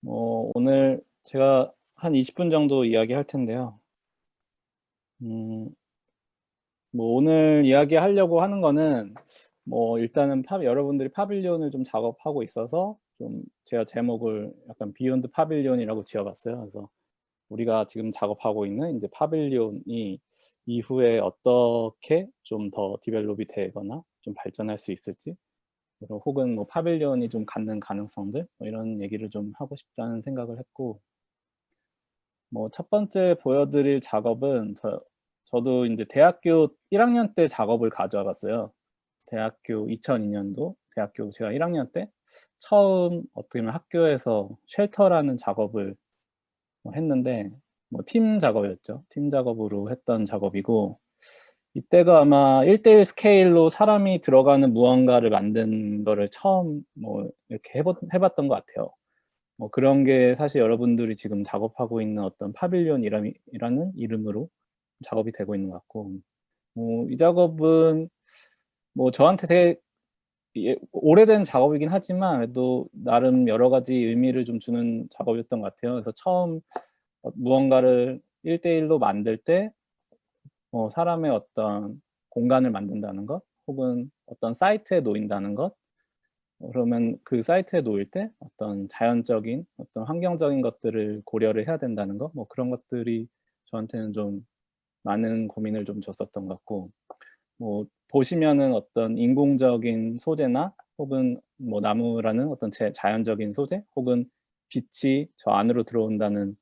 오늘 제가 한 20분 정도 이야기할 텐데요. 음, 오늘 이야기하려고 하는 거는 일단은 여러분들이 파빌리온을 좀 작업하고 있어서 좀 제가 제목을 약간 비욘드 파빌리온이라고 지어봤어요. 그래서 우리가 지금 작업하고 있는 이제 파빌리온이 이후에 어떻게 좀 더 디벨롭이 되거나 좀 발전할 수 있을지, 그리고 혹은 파빌리온이 좀 갖는 가능성들, 이런 얘기를 좀 하고 싶다는 생각을 했고, 첫 번째 보여드릴 작업은 저도 이제 대학교 1학년 때 작업을 가져와 봤어요. 대학교 2002년도 대학교 제가 1학년 때 처음 어떻게 보면 학교에서 쉘터라는 작업을 했는데, 팀 작업이었죠. 팀 작업으로 했던 작업이고, 이때가 아마 1대1 스케일로 사람이 들어가는 무언가를 만든 거를 처음 이렇게 해봤던 것 같아요. 그런 게 사실 여러분들이 지금 작업하고 있는 어떤 파빌리온이라는 이름으로 작업이 되고 있는 것 같고, 이 작업은 저한테 되게 오래된 작업이긴 하지만 그래도 나름 여러 가지 의미를 좀 주는 작업이었던 것 같아요. 그래서 처음 무언가를 1대1로 만들 때 사람의 어떤 공간을 만든다는 것, 혹은 어떤 사이트에 놓인다는 것, 그러면 그 사이트에 놓일 때 어떤 자연적인, 어떤 환경적인 것들을 고려를 해야 된다는 거, 그런 것들이 저한테는 좀 많은 고민을 좀 줬었던 것 같고, 보시면은 어떤 인공적인 소재나 혹은 나무라는 어떤 자연적인 소재, 혹은 빛이 저 안으로 들어온다는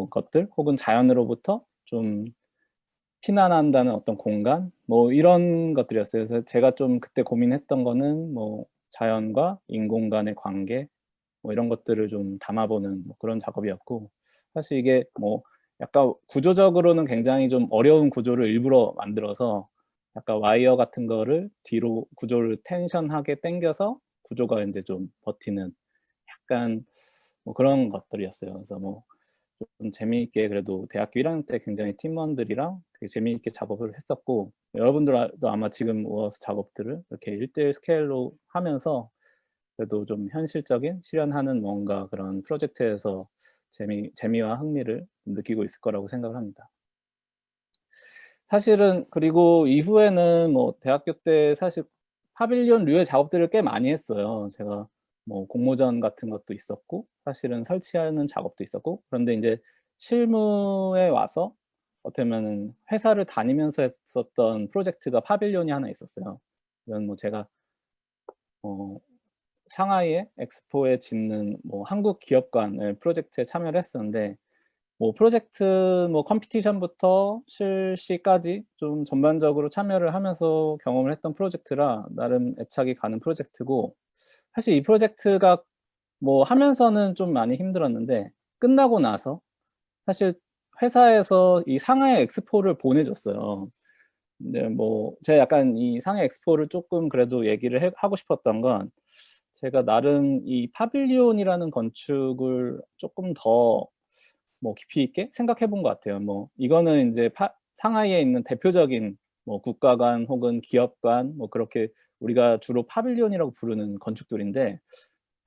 것들, 혹은 자연으로부터 좀 피난한다는 어떤 공간, 이런 것들이었어요. 그래서 제가 좀 그때 고민했던 거는 자연과 인공 간의 관계, 이런 것들을 좀 담아보는 그런 작업이었고, 사실 이게 약간 구조적으로는 굉장히 좀 어려운 구조를 일부러 만들어서 약간 와이어 같은 거를 뒤로 구조를 텐션하게 당겨서 구조가 이제 좀 버티는 약간 그런 것들이었어요. 그래서 좀 재미있게, 그래도 대학교 1학년 때 굉장히 팀원들이랑 되게 재미있게 작업을 했었고, 여러분들도 아마 지금 워스 작업들을 이렇게 1대1 스케일로 하면서 그래도 좀 현실적인 실현하는 뭔가 그런 프로젝트에서 재미와 흥미를 느끼고 있을 거라고 생각을 합니다. 사실은 그리고 이후에는 대학교 때 사실 파빌리온류의 작업들을 꽤 많이 했어요. 제가 공모전 같은 것도 있었고, 사실은 설치하는 작업도 있었고, 그런데 이제 실무에 와서 어떻게 보면은 회사를 다니면서 했었던 프로젝트가 파빌리온이 하나 있었어요. 이건 제가 어 상하이의 엑스포에 짓는 한국 기업관을 프로젝트에 참여를 했었는데, 프로젝트 컴피티션부터 실시까지 좀 전반적으로 참여를 하면서 경험을 했던 프로젝트라 나름 애착이 가는 프로젝트고, 사실 이 프로젝트가 하면서는 좀 많이 힘들었는데, 끝나고 나서 사실 회사에서 이 상하이 엑스포를 보내줬어요. 근데 제가 약간 이 상하이 엑스포를 조금 그래도 얘기를 하고 싶었던 건, 제가 나름 이 파빌리온이라는 건축을 조금 더 깊이 있게 생각해 본 것 같아요. 이거는 이제 상하이에 있는 대표적인 국가관 혹은 기업관, 그렇게 우리가 주로 파빌리온이라고 부르는 건축들인데,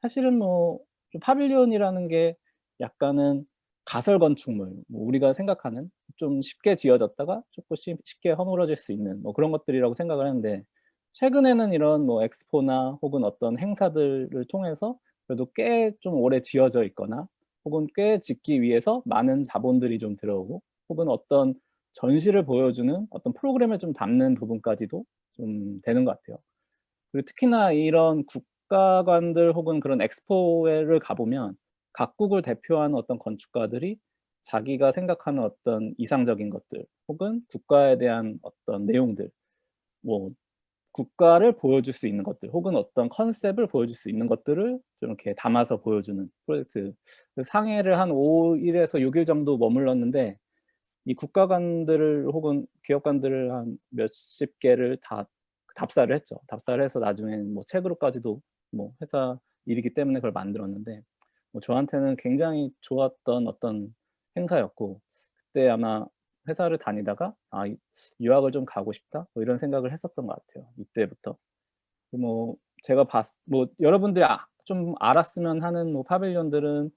사실은 좀 파빌리온이라는 게 약간은 가설 건축물, 우리가 생각하는 좀 쉽게 지어졌다가 조금 쉽게 허물어질 수 있는 그런 것들이라고 생각을 하는데, 최근에는 이런 엑스포나 혹은 어떤 행사들을 통해서 그래도 꽤 좀 오래 지어져 있거나, 혹은 꽤 짓기 위해서 많은 자본들이 좀 들어오고, 혹은 어떤 전시를 보여주는 어떤 프로그램을 좀 담는 부분까지도 좀 되는 것 같아요. 그리고 특히나 이런 국가관들 혹은 그런 엑스포를 가보면 각국을 대표하는 어떤 건축가들이 자기가 생각하는 어떤 이상적인 것들, 혹은 국가에 대한 어떤 내용들, 뭐 국가를 보여줄 수 있는 것들, 혹은 어떤 컨셉을 보여줄 수 있는 것들을 좀 이렇게 담아서 보여주는 프로젝트. 상해를 한 5일에서 6일 정도 머물렀는데, 이 국가관들을 혹은 기업관들을 한 몇십 개를 다 답사를 했죠. 답사를 해서 나중에는 책으로까지도, 회사 일이기 때문에 그걸 만들었는데, 저한테는 굉장히 좋았던 어떤 행사였고, 그때 아마 회사를 다니다가 유학을 좀 가고 싶다, 이런 생각을 했었던 것 같아요. 이때부터. 제가 여러분들이 좀 알았으면 하는 파빌리온들은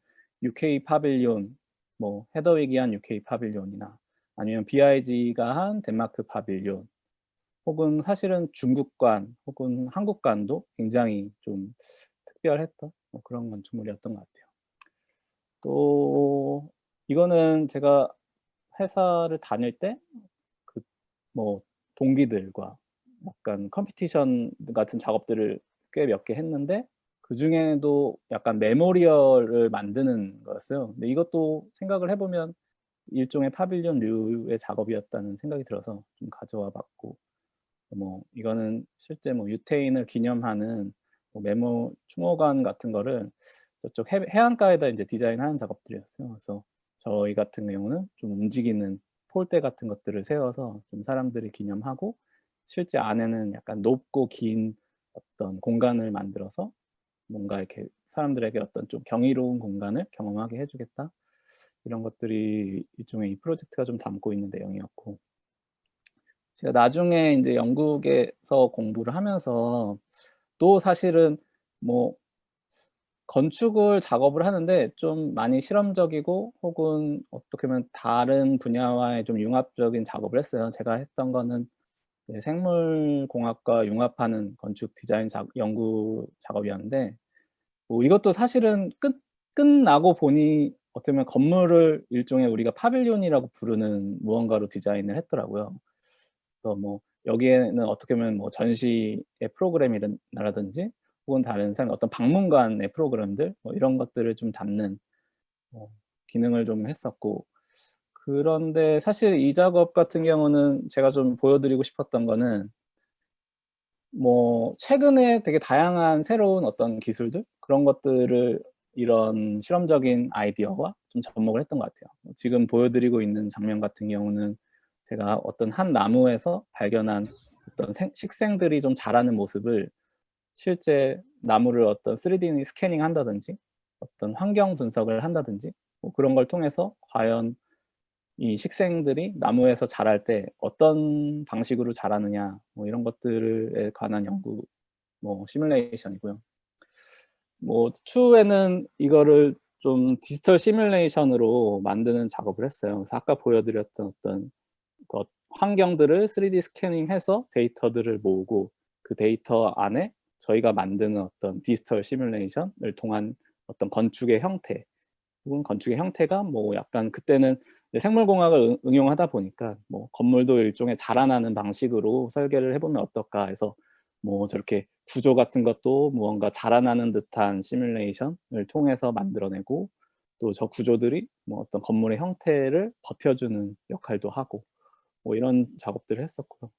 UK 파빌리온, 뭐 헤더윅이 한 UK 파빌리온이나 아니면 BIG가 한 덴마크 파빌리온, 혹은 사실은 중국관 혹은 한국관도 굉장히 좀 특별했던 뭐 그런 건축물이었던 것 같아요. 또 이거는 제가 회사를 다닐 때 그 뭐 동기들과 약간 컴피티션 같은 작업들을 꽤 몇 개 했는데, 그중에도 약간 메모리얼을 만드는 거였어요. 근데 이것도 생각을 해 보면 일종의 파빌리온류의 작업이었다는 생각이 들어서 좀 가져와 봤고, 뭐 이거는 실제 뭐 유태인을 기념하는 뭐 메모 추모관 같은 거를 저쪽 해안가에다 이제 디자인하는 작업들이었어요. 그래서 저희 같은 경우는 좀 움직이는 폴대 같은 것들을 세워서 좀 사람들을 기념하고, 실제 안에는 약간 높고 긴 어떤 공간을 만들어서 뭔가 이렇게 사람들에게 어떤 좀 경이로운 공간을 경험하게 해주겠다, 이런 것들이 일종의 이 프로젝트가 좀 담고 있는 내용이었고, 제가 나중에 인제 영국에서 공부를 하면서 또 사실은 뭐 건축을 작업을 하는데 좀 많이 실험적이고 혹은 어떻게 보면 다른 분야와의 좀 융합적인 작업을 했어요. 제가 했던 거는 네, 생물공학과 융합하는 건축 디자인 연구 작업이었는데, 뭐 이것도 사실은 끝나고 보니 어떻게 보면 건물을 일종의 우리가 파빌리온이라고 부르는 무언가로 디자인을 했더라고요. 그래서 뭐 여기에는 어떻게 보면 뭐 전시의 프로그램이라든지 혹은 다른 어떤 박물관의 프로그램들 뭐 이런 것들을 좀 담는 뭐 기능을 좀 했었고, 그런데 사실 이 작업 같은 경우는 제가 좀 보여드리고 싶었던 거는 뭐 최근에 되게 다양한 새로운 어떤 기술들, 그런 것들을 이런 실험적인 아이디어와 좀 접목을 했던 것 같아요. 지금 보여드리고 있는 장면 같은 경우는 제가 어떤 한 나무에서 발견한 어떤 식생들이 좀 자라는 모습을 실제 나무를 어떤 3D 스캐닝 한다든지 어떤 환경 분석을 한다든지 뭐 그런 걸 통해서 과연 이 식생들이 나무에서 자랄 때 어떤 방식으로 자라느냐, 뭐 이런 것들에 관한 연구, 뭐 시뮬레이션이고요. 뭐 추후에는 이거를 좀 디지털 시뮬레이션으로 만드는 작업을 했어요. 그래서 아까 보여드렸던 어떤 환경들을 3D 스캐닝해서 데이터들을 모으고, 그 데이터 안에 저희가 만드는 어떤 디지털 시뮬레이션을 통한 어떤 건축의 형태, 혹은 건축의 형태가 뭐 약간 그때는 생물공학을 응용하다 보니까 뭐 건물도 일종의 자라나는 방식으로 설계를 해보면 어떨까 해서 뭐 저렇게 구조 같은 것도 무언가 자라나는 듯한 시뮬레이션을 통해서 만들어내고, 또 저 구조들이 뭐 어떤 건물의 형태를 버텨주는 역할도 하고, 뭐 이런 작업들을 했었고요.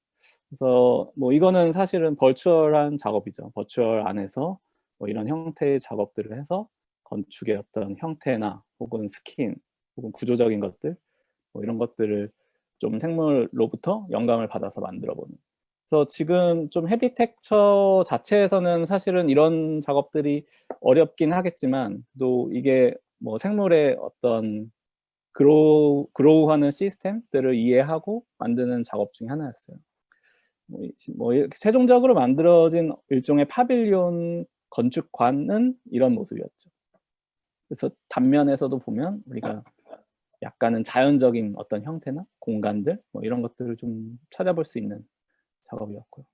그래서 뭐 이거는 사실은 버추얼한 작업이죠. 버추얼 안에서 뭐 이런 형태의 작업들을 해서 건축의 어떤 형태나 혹은 스킨 혹은 구조적인 것들, 뭐 이런 것들을 좀 생물로부터 영감을 받아서 만들어 보는. 그래서 지금 좀 헤비텍처 자체에서는 사실은 이런 작업들이 어렵긴 하겠지만, 또 이게 뭐 생물의 어떤 그로우하는 시스템들을 이해하고 만드는 작업 중에 하나였어요. 뭐 이렇게 최종적으로 만들어진 일종의 파빌리온 건축관은 이런 모습이었죠. 그래서 단면에서도 보면 우리가 약간은 자연적인 어떤 형태나 공간들 뭐 이런 것들을 좀 찾아볼 수 있는 작업이었고요.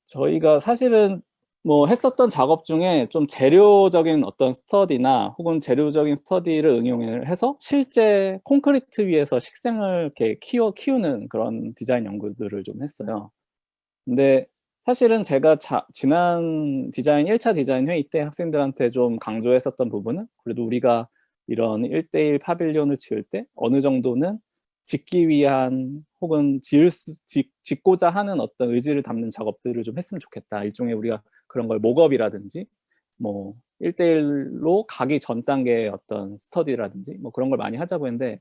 저희가 사실은 뭐 했었던 작업 중에 좀 재료적인 어떤 스터디나 혹은 재료적인 스터디를 응용을 해서 실제 콘크리트 위에서 식생을 이렇게 키우는 그런 디자인 연구들을 좀 했어요. 근데 사실은 제가 지난 디자인 1차 디자인 회의 때 학생들한테 좀 강조했었던 부분은, 그래도 우리가 이런 1:1 파빌리온을 지을 때 어느 정도는 짓기 위한 혹은 짓고자 하는 어떤 의지를 담는 작업들을 좀 했으면 좋겠다. 일종의 우리가 그런 걸 목업이라든지 뭐 1:1로 가기 전 단계의 어떤 스터디라든지 뭐 그런 걸 많이 하자고 했는데,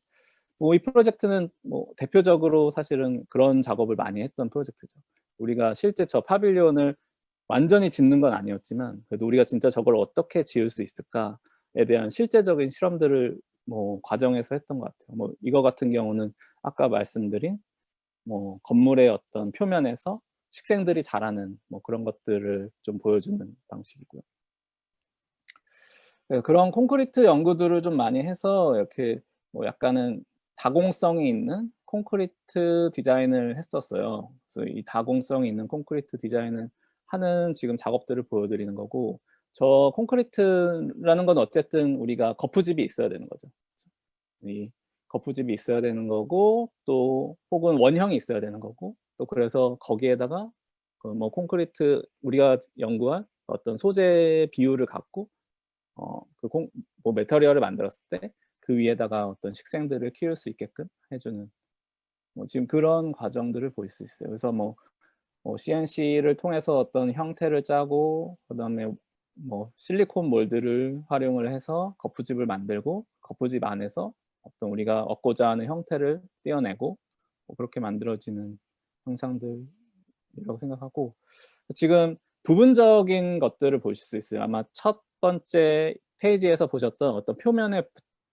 뭐 이 프로젝트는 뭐 대표적으로 사실은 그런 작업을 많이 했던 프로젝트죠. 우리가 실제 저 파빌리온을 완전히 짓는 건 아니었지만 그래도 우리가 진짜 저걸 어떻게 지을 수 있을까에 대한 실제적인 실험들을 뭐 과정에서 했던 것 같아요. 뭐 이거 같은 경우는 아까 말씀드린 뭐 건물의 어떤 표면에서 식생들이 자라는 뭐 그런 것들을 좀 보여주는 방식이고요. 네, 그런 콘크리트 연구들을 좀 많이 해서 이렇게 뭐 약간은 다공성이 있는 콘크리트 디자인을 했었어요. 그래서 이 다공성이 있는 콘크리트 디자인을 하는 지금 작업들을 보여드리는 거고, 저 콘크리트라는 건 어쨌든 우리가 거푸집이 있어야 되는 거죠. 이 거푸집이 있어야 되는 거고, 또 혹은 원형이 있어야 되는 거고, 또 그래서 거기에다가 그 뭐 콘크리트 우리가 연구한 어떤 소재 비율을 갖고 그 뭐 매터리얼을 만들었을 때 그 위에다가 어떤 식생들을 키울 수 있게끔 해 주는 뭐 지금 그런 과정들을 볼 수 있어요. 그래서 뭐 CNC를 통해서 어떤 형태를 짜고, 그다음에 뭐 실리콘 몰드를 활용을 해서 거푸집을 만들고, 거푸집 안에서 어떤 우리가 얻고자 하는 형태를 떼어내고, 뭐 그렇게 만들어지는 형상들이라고 생각하고, 지금 부분적인 것들을 보실 수 있어요. 아마 첫 번째 페이지에서 보셨던 어떤 표면에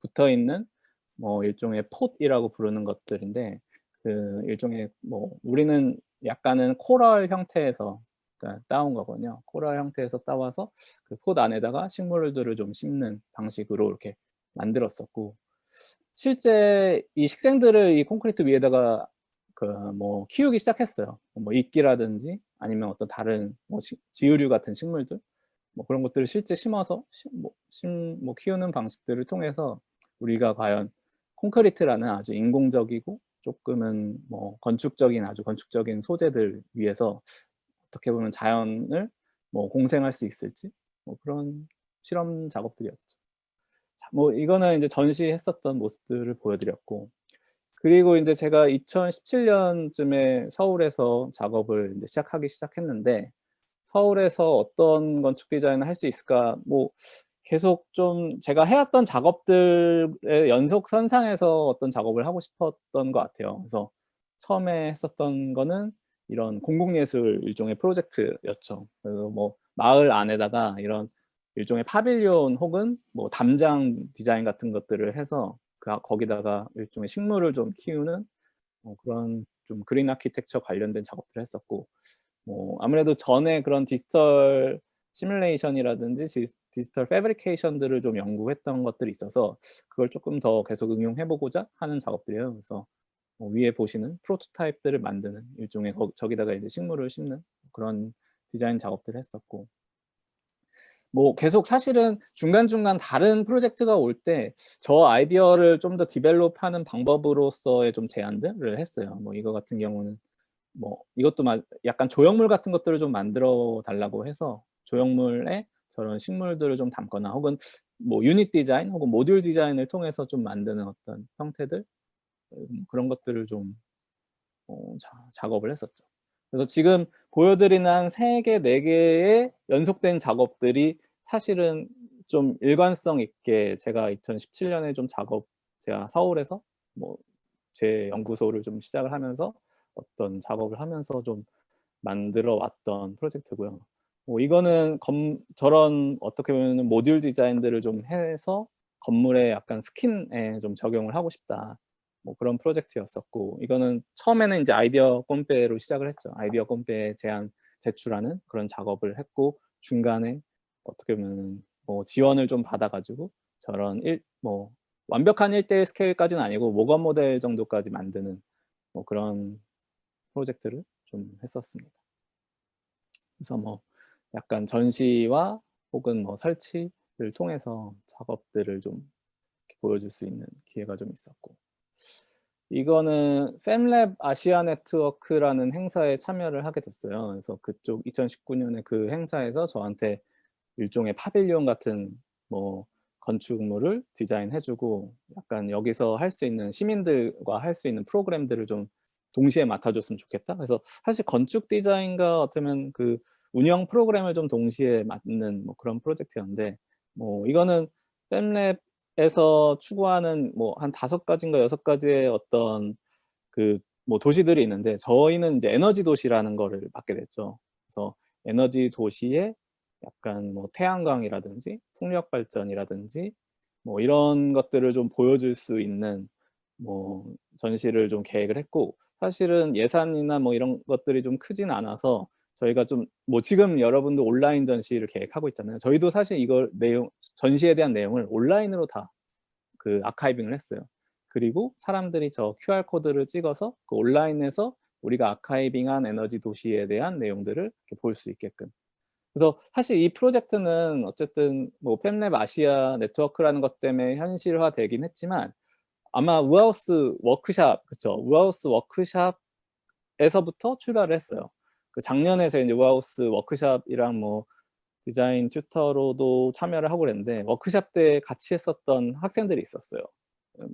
붙어 있는 뭐 일종의 폿이라고 부르는 것들인데, 그 일종의 뭐 우리는 약간은 코랄 형태에서 그러니까 따온 거거든요. 코랄 형태에서 따와서 그 폿 안에다가 식물들을 좀 심는 방식으로 이렇게 만들었었고, 실제 이 식생들을 이 콘크리트 위에다가 그 뭐 키우기 시작했어요. 뭐 이끼라든지 아니면 어떤 다른 뭐 지유류 같은 식물들, 뭐 그런 것들을 실제 심어서 뭐 키우는 방식들을 통해서 우리가 과연 콘크리트라는 아주 인공적이고 쪼끔은 뭐 건축적인 아주 건축적인 소재들 위에서 어떻게 보면 자연을 뭐 공생할 수 있을지, 뭐 그런 실험 작업들이었죠. 자, 뭐 이거는 인제 전시했었던 모습들을 보여드렸고, 그리고 인제 제가 2017 년쯤에 서울에서 작업을 인제 시작했는데, 서울에서 어떤 건축 디자인을 할 수 있을까, 뭐 계속 좀 제가 해 왔던 작업들의 연속선상에서 어떤 작업을 하고 싶었던 것 같아요. 그래서 처음에 했었던 거는 이런 공공예술 일종의 프로젝트였죠. 그래서 뭐 마을 안에다가 이런 일종의 파빌리온 혹은 뭐 담장 디자인 같은 것들을 해서 거기다가 일종의 식물을 좀 키우는 그런 좀 그린 아키텍처 관련된 작업들을 했었고, 뭐 아무래도 전에 그런 디지털 시뮬레이션이라든지 디지털 패브리케이션들을 좀 연구했던 것들이 있어서 그걸 쪼끔 더 계속 응용해 보고자 하는 작업들이에요. 그래서 위에 보시는 프로토타입들을 만드는 일종의 저기다가 이제 식물을 심는 그런 디자인 작업들을 했었고, 뭐 계속 사실은 중간중간 다른 프로젝트가 올 때 저 아이디어를 좀 더 디벨롭하는 방법으로서의 좀 제안들을 했어요. 뭐 이거 같은 경우는 뭐 이것도 약간 조형물 같은 것들을 좀 만들어 달라고 해서 조형물에 저런 식물들을 좀 담거나, 혹은 뭐 유닛 디자인 혹은 모듈 디자인을 통해서 좀 만드는 어떤 형태들, 그런 것들을 좀 작업을 했었죠. 그래서 지금 보여 드리는 한 3 개, 4 개의 연속된 작업들이 사실은 좀 일관성 있게 제가 2017 년에 좀 제가 서울에서 뭐 제 연구소를 좀 시작을 하면서 어떤 작업을 하면서 좀 만들어 왔던 프로젝트고요. 뭐 이거는 저런 어떻게 보면은 모듈 디자인들을 좀 해서 건물에 약간 스킨에 좀 적용을 하고 싶다, 뭐 그런 프로젝트였었고, 이거는 처음에는 인제 아이디어 꼼빼로 시작을 했죠. 아이디어 꼼빼 제출하는 그런 작업을 했고, 중간에 어떻게 보면은 뭐 지원을 좀 받아 가지고 저런 뭐 완벽한 1 대 1 스케일까지는 아니고 모건 모델 정도까지 만드는 뭐 그런 프로젝트를 좀 했었습니다. 그래서 뭐 약간 전시와 혹은 뭐 설치를 통해서 작업들을 좀 이렇게 보여줄 수 있는 기회가 좀 있었고, 이거는 펨랩 아시아 네트워크라는 행사에 참여를 하게 됐어요. 그래서 그쪽 2019 년에 그 행사에서 저한테 일종의 파빌리온 같은 뭐 건축물을 디자인해 주고, 약간 여기서 할 수 있는 시민들과 할 수 있는 프로그램들을 좀 동시에 맡아 줬으면 좋겠다. 그래서 사실 건축 디자인과 어쩌면 그 운영 프로그램을 좀 동시에 맡는 뭐 그런 프로젝트였는데, 뭐 이거는 펨랩에서 추구하는 뭐 한 5 가지인가 6 가지의 어떤 그 뭐 도시들이 있는데, 저희는 이제 에너지 도시라는 거를 맡게 됐죠. 그래서 에너지 도시에 약간 뭐 태양광이라든지 풍력 발전이라든지 뭐 이런 것들을 좀 보여줄 수 있는 뭐 전시를 좀 계획을 했고, 사실은 예산이나 뭐 이런 것들이 좀 크진 않아서 저희가 좀 뭐 지금 여러분도 온라인 전시를 계획하고 있잖아요. 저희도 사실 이걸 내용 전시에 대한 내용을 온라인으로 다 그 아카이빙을 했어요. 그리고 사람들이 저 QR 코드를 찍어서 그 온라인에서 우리가 아카이빙한 에너지 도시에 대한 내용들을 이렇게 볼 수 있게끔. 그래서 사실 이 프로젝트는 어쨌든 뭐 팹랩 아시아 네트워크라는 것 때문에 현실화되긴 했지만 아마 우하우스 워크샵 그쵸. 우하우스 워크샵에서부터 출발을 했어요. 그 작년에 저희 인제 우하우스 워크샵이랑 뭐 디자인 튜터로도 참여를 하고 그랬는데 워크샵 때 같이 했었던 학생들이 있었어요.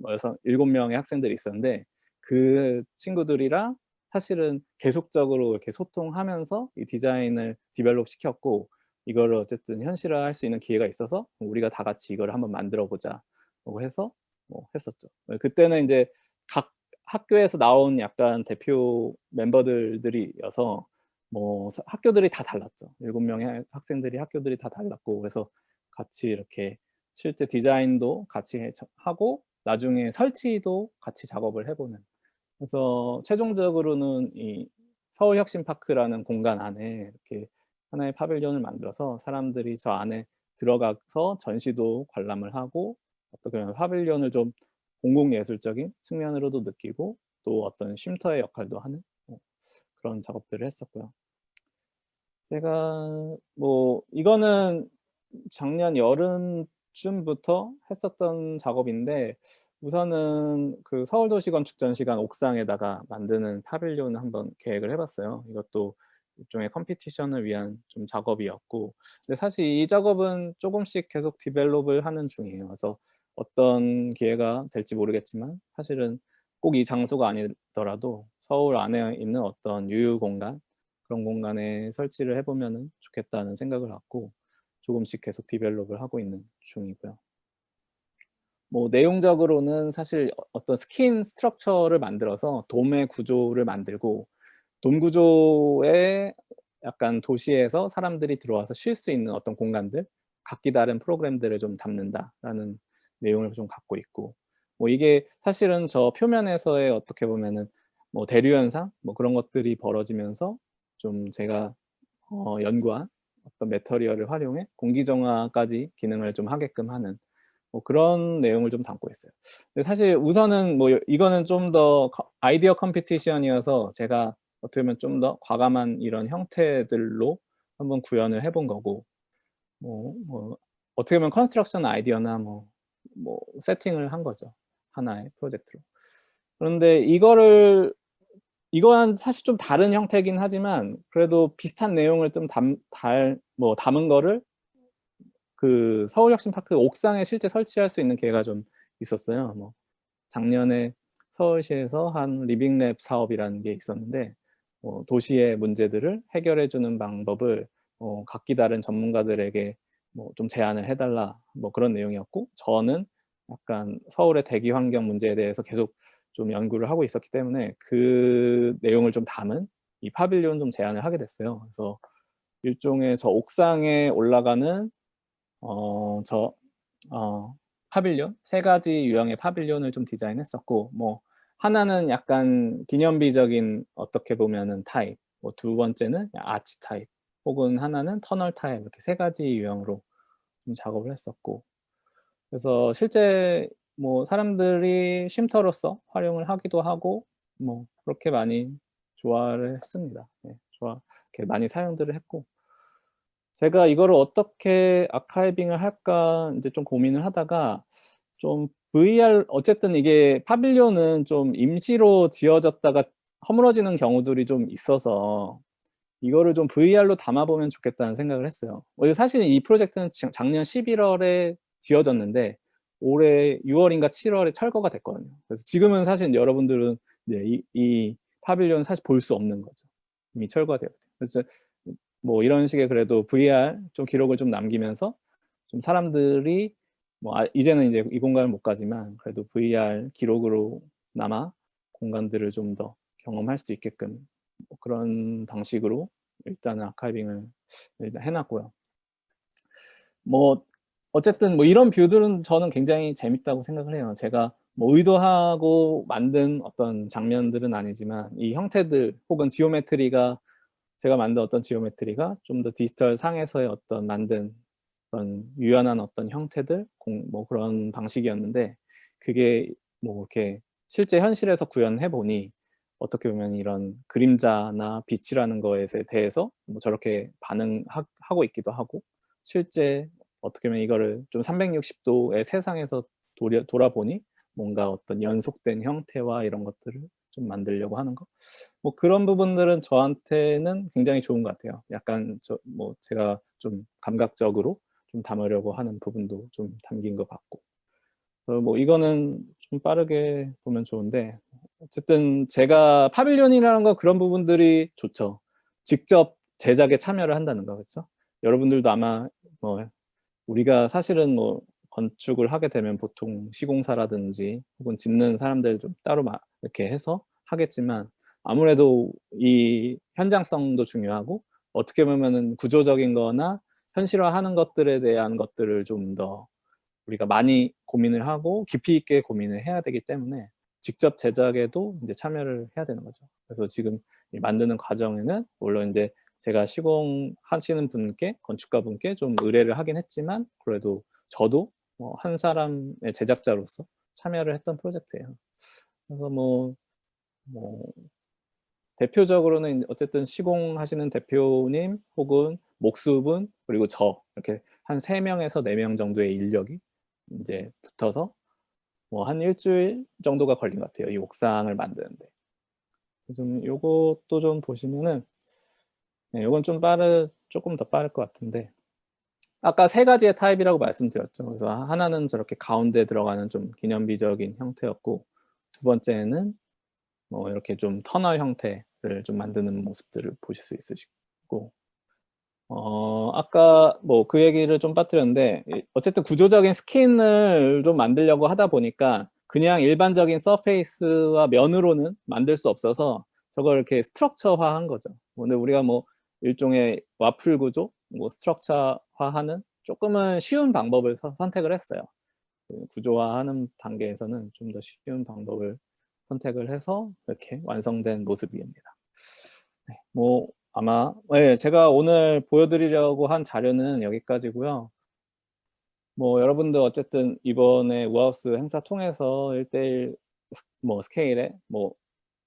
뭐 7 명의 학생들이 있었는데 그 친구들이랑 사실은 계속적으로 이렇게 소통하면서 이 디자인을 디벨롭 시켰고 이거를 어쨌든 현실화할 수 있는 기회가 있어서 "우리가 다 같이 이거를 한번 만들어 보자."라고 해서 뭐 했었죠. 예 그때는 인제 각 학교에서 나온 약간 대표 멤버들이어서 뭐 학교들이 다 달랐죠. 7 명의 학생들이 학교들이 다 달랐고 그래서 같이 이렇게 실제 디자인도 같이 하고 나중에 설치도 같이 작업을 해 보는. 그래서 최종적으로는 이 서울혁신파크라는 공간 안에 이렇게 하나의 파빌리온을 만들어서 사람들이 저 안에 들어가서 전시도 관람을 하고 어떻게 보면 파빌리온을 좀 공공예술적인 측면으로도 느끼고 또 어떤 쉼터의 역할도 하는 그런 작업들을 했었고요. 제가 뭐 이거는 작년 여름쯤부터 했었던 작업인데 우선은 그 서울도시건축전시관 옥상에다가 만드는 파빌리온을 한번 계획을 해 봤어요. 이것도 일종의 컴피티션을 위한 좀 작업이었고 근데 사실 이 작업은 쪼금씩 계속 디벨롭을 하는 중이에요. 그래서 어떤 기회가 될지 모르겠지만 사실은 꼭 이 장소가 아니더라도 서울 안에 있는 어떤 유휴 공간 그런 공간에 설치를 해 보면은 좋겠다는 생각을 갖고 조금씩 계속 디벨롭을 하고 있는 중이고요. 뭐 내용적으로는 사실 어떤 스킨 스트럭처를 만들어서 돔의 구조를 만들고 돔 구조에 약간 도시에서 사람들이 들어와서 쉴 수 있는 어떤 공간들, 각기 다른 프로그램들을 좀 담는다라는 내용을 좀 갖고 있고 뭐 이게 사실은 저 표면에서의 어떻게 보면은 뭐 대류 현상 뭐 그런 것들이 벌어지면서 좀 제가 연구한 어떤 매터리얼을 활용해 공기 정화까지 기능을 좀 하게끔 하는 뭐 그런 내용을 좀 담고 있어요. 근데 사실 우선은 뭐 이거는 좀 더 아이디어 컴피티션이어서 제가 어떻게 보면 좀 더 과감한 이런 형태들로 한번 구현을 해본 거고 뭐 어떻게 보면 컨스트럭션 아이디어나 뭐 세팅을 한 거죠, 하나의 프로젝트로. 그런데 이거와는 사실 좀 다른 형태이긴 하지만 그래도 비슷한 내용을 좀 담은 거를 그 서울혁신파크 옥상에 실제 설치할 수 있는 기회가 좀 있었어요. 뭐 작년에 서울시에서 한 리빙랩 사업이라는 게 있었는데 도시의 문제들을 해결해 주는 방법을 각기 다른 전문가들에게 뭐 좀 제안을 해 달라 뭐 그런 내용이었고 저는 약간 서울의 대기 환경 문제에 대해서 계속 좀 연구를 하고 있었기 때문에 그 내용을 좀 담은 이 파빌리온 좀 제안을 하게 됐어요. 그래서 일종의 저 옥상에 올라가는 저 파빌리온 3 가지 유형의 파빌리온을 좀 디자인했었고 뭐 하나는 약간 기념비적인 어떻게 보면은 타입 뭐 두 번째는 아치 타입 혹은 하나는 터널 타입 이렇게 3 가지 유형으로 좀 작업을 했었고 그래서 실제 뭐 사람들이 쉼터로서 활용을 하기도 하고 뭐 그렇게 많이 좋아를 했습니다. 네. 이렇게 많이 사용들을 했고 제가 이거를 어떻게 아카이빙을 할까 인제 좀 고민을 하다가 좀 VR 어쨌든 이게 파빌리온은 좀 임시로 지어졌다가 허물어지는 경우들이 좀 있어서 '이거를 좀 VR로 담아 보면 좋겠다.'는 생각을 했어요. 원래 사실은 이 프로젝트는 작년 11월에 지어졌는데 올해 6월인가 7월에 철거가 됐거든요. 그래서 지금은 사실 여러분들은 네 이 파빌리온은 사실 볼 수 없는 거죠. 이미 철거가 되었대요. 그래서 뭐 이런 식의 그래도 VR 좀 기록을 좀 남기면서 좀 사람들이 뭐 이제는 이제 이 공간을 못 가지만 그래도 VR 기록으로나마 공간들을 좀 더 경험할 수 있게끔 뭐 그런 방식으로 일단은 아카이빙을 일단 해 놨고요. 뭐 어쨌든 뭐 이런 뷰들은 저는 굉장히 재밌다고 생각을 해요. 제가 뭐 의도하고 만든 어떤 장면들은 아니지만 이 형태들 혹은 지오메트리가 제가 만든 어떤 지오메트리가 좀 더 디지털 상에서의 어떤 만든 그런 유연한 어떤 형태들 뭐 그런 방식이었는데, 그게 뭐 이렇게 실제 현실에서 구현해 보니 어떻게 보면 이런 그림자나 빛이라는 거에 대해서 뭐 저렇게 하고 있기도 하고, 실제 어떻게 보면 이거를 좀 360 도의 세상에서 돌아보니 뭔가 어떤 연속된 형태와 이런 것들을 좀 만들려고 하는 거, 뭐 그런 부분들은 저한테는 굉장히 좋은 것 같아요. 약간 뭐 제가 좀 감각적으로 좀 담으려고 하는 부분도 좀 담긴 것 같고. 뭐 이거는 좀 빠르게 보면 좋은데, 어쨌든 제가 파빌리온이라는 건 그런 부분들이 좋죠. 직접 제작에 참여를 한다는 거, 그렇죠? 여러분들도 아마 뭐 우리가 사실은 뭐 건축을 하게 되면 보통 시공사라든지 혹은 짓는 사람들 좀 따로 이렇게 해서 하겠지만, 아무래도 이 현장성도 중요하고 어떻게 보면은 구조적인 거나 현실화하는 것들에 대한 것들을 좀 더 우리가 많이 고민을 하고 깊이 있게 고민을 해야 되기 때문에 직접 제작에도 이제 참여를 해야 되는 거죠. 그래서 지금 만드는 과정에는 물론 이제 제가 시공하시는 분께, 건축가 분께 좀 의뢰를 하긴 했지만, 그래도 저도 한 사람의 제작자로서 참여를 했던 프로젝트예요. 그래서 뭐 대표적으로는 어쨌든 시공하시는 대표님 혹은 목수분 그리고 저, 이렇게 한 3명에서 4명 정도의 인력이 이제 붙어서 뭐 한 일주일 정도가 걸린 것 같아요, 이 옥상을 만드는데. 좀 요것도 좀 보시면은, 요건 조금 더 빠를 것 같은데, 아까 3가지의 타입이라고 말씀드렸죠. 그래서 하나는 저렇게 가운데 들어가는 좀 기념비적인 형태였고, 두 번째는 뭐 이렇게 좀 터널 형태를 좀 만드는 모습들을 보실 수 있으시고, 아까 뭐 그 얘기를 좀 빠뜨렸는데, 어쨌든 구조적인 스킨을 좀 만들려고 하다 보니까 그냥 일반적인 서페이스와 면으로는 만들 수 없어서 저걸 이렇게 스트럭처화한 거죠. 근데 우리가 뭐 일종의 와플 구조, 뭐 스트럭처화하는 조금은 쉬운 방법을 선택을 했어요. 구조화하는 단계에서는 좀 더 쉬운 방법을 선택을 해서 이렇게 완성된 모습입니다. 네, 뭐 아마 제가 오늘 보여드리려고 한 자료는 여기까지고요. 뭐 여러분들 어쨌든 이번에 우하우스 행사 통해서 1:1 뭐 스케일에 뭐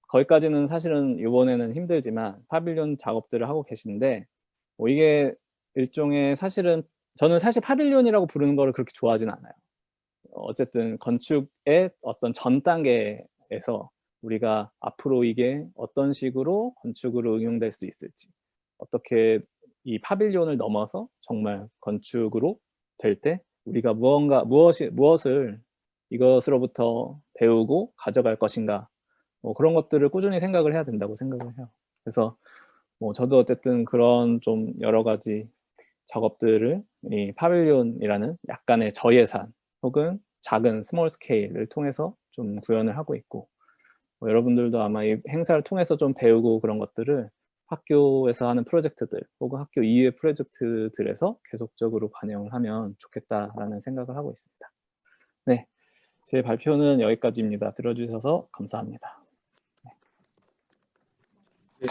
거기까지는 사실은 이번에는 힘들지만 파빌리온 작업들을 하고 계신데, 뭐 이게 일종의, 사실은 저는 사실 파빌리온이라고 부르는 거를 그렇게 좋아하진 않아요. 어쨌든 건축의 어떤 전 단계에서 우리가 앞으로 이게 어떤 식으로 건축으로 응용될 수 있을지, 어떻게 이 파빌리온을 넘어서 정말 건축으로 될 때 우리가 무엇을 이것으로부터 배우고 가져갈 것인가, 뭐 그런 것들을 꾸준히 생각을 해야 된다고 생각을 해요. 그래서 뭐 저도 어쨌든 그런 좀 여러 가지 작업들을 이 파빌리온이라는 약간의 저예산 혹은 작은 스몰 스케일을 통해서 좀 구현을 하고 있고, 뭐 여러분들도 아마 이 행사를 통해서 좀 배우고 그런 것들을 학교에서 하는 프로젝트들 혹은 학교 이외의 프로젝트들에서 계속적으로 반영을 하면 좋겠다라는 생각을 하고 있습니다. 네, 제 발표는 여기까지입니다. 들어주셔서 감사합니다. 네,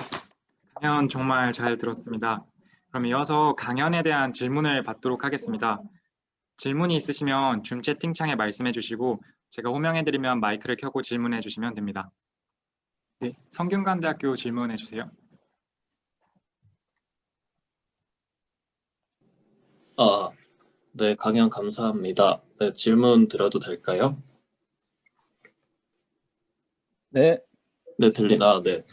강연 정말 잘 들었습니다. 그럼 이어서 강연에 대한 질문을 받도록 하겠습니다. 질문이 있으시면 줌 채팅창에 말씀해 주시고 제가 호명해 드리면 마이크를 켜고 질문해 주시면 됩니다. 네, 성균관대학교 질문해 주세요. 네, 강연 감사합니다. 네, 질문 드려도 될까요? 네. 네, 네.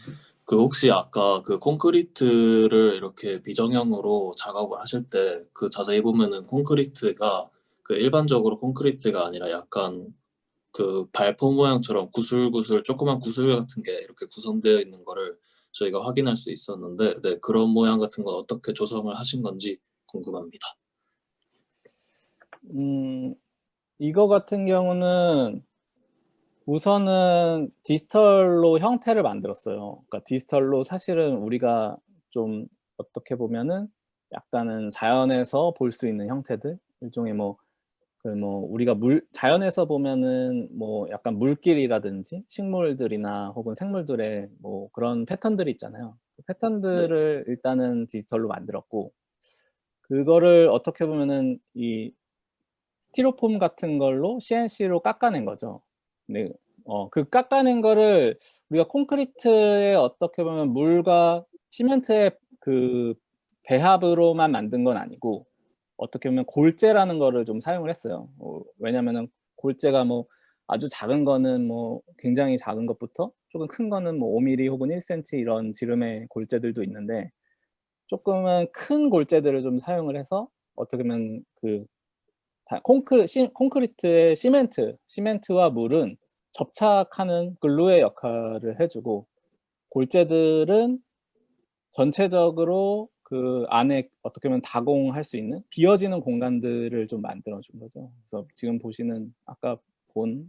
그 혹시 아까 그 콘크리트를 이렇게 비정형으로 작업을 하실 때 그 자세히 보면은 콘크리트가 그 일반적으로 콘크리트가 아니라 약간 그 발포 모양처럼 구슬구슬 조그만 구슬 같은 게 이렇게 구성되어 있는 거를 저희가 확인할 수 있었는데, 네, 그런 모양 같은 건 어떻게 조성을 하신 건지 궁금합니다. 이거 같은 경우는 우선은 디지털로 형태를 만들었어요. 그러니까 디지털로 사실은 우리가 좀 어떻게 보면은 약간은 자연에서 볼 수 있는 형태들, 일종의 우리가 자연에서 보면은 뭐 약간 물길이라든지 식물들이나 혹은 생물들의 뭐 그런 패턴들이 있잖아요. 그 패턴들을 일단은 디지털로 만들었고, 그거를 어떻게 보면은 이 스티로폼 같은 걸로 CNC로 깎아낸 거죠. 네. 그 깎아낸 거를 우리가 콘크리트에 어떻게 보면 물과 시멘트의 그 배합으로만 만든 건 아니고, 어떻게 보면 골재라는 거를 좀 사용을 했어요. 왜냐면은 골재가 뭐 아주 작은 거는 뭐 굉장히 작은 것부터 조금 큰 거는 뭐 5mm 혹은 1cm 이런 지름의 골재들도 있는데, 조금은 큰 골재들을 좀 사용을 해서 어떻게 보면 그 콘크리트의 시멘트와 물은 접착하는 글루의 역할을 해주고, 골재들은 전체적으로 그 안에 어떻게 보면 다공할 수 있는 비어지는 공간들을 좀 만들어 준 거죠. 그래서 지금 보시는 아까 본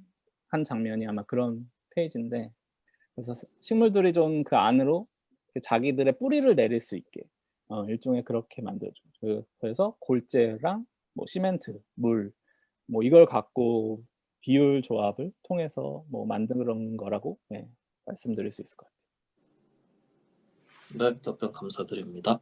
한 장면이 아마 그런 페이지인데, 그래서 식물들이 좀 그 안으로 자기들의 뿌리를 내릴 수 있게 일종의 그렇게 만들어줘. 그래서 골재랑 뭐 시멘트, 물, 뭐 이걸 갖고 비율 조합을 통해서 뭐 만든 그런 거라고 말씀드릴 수 있을 것 같아요. 네, 답변 감사드립니다.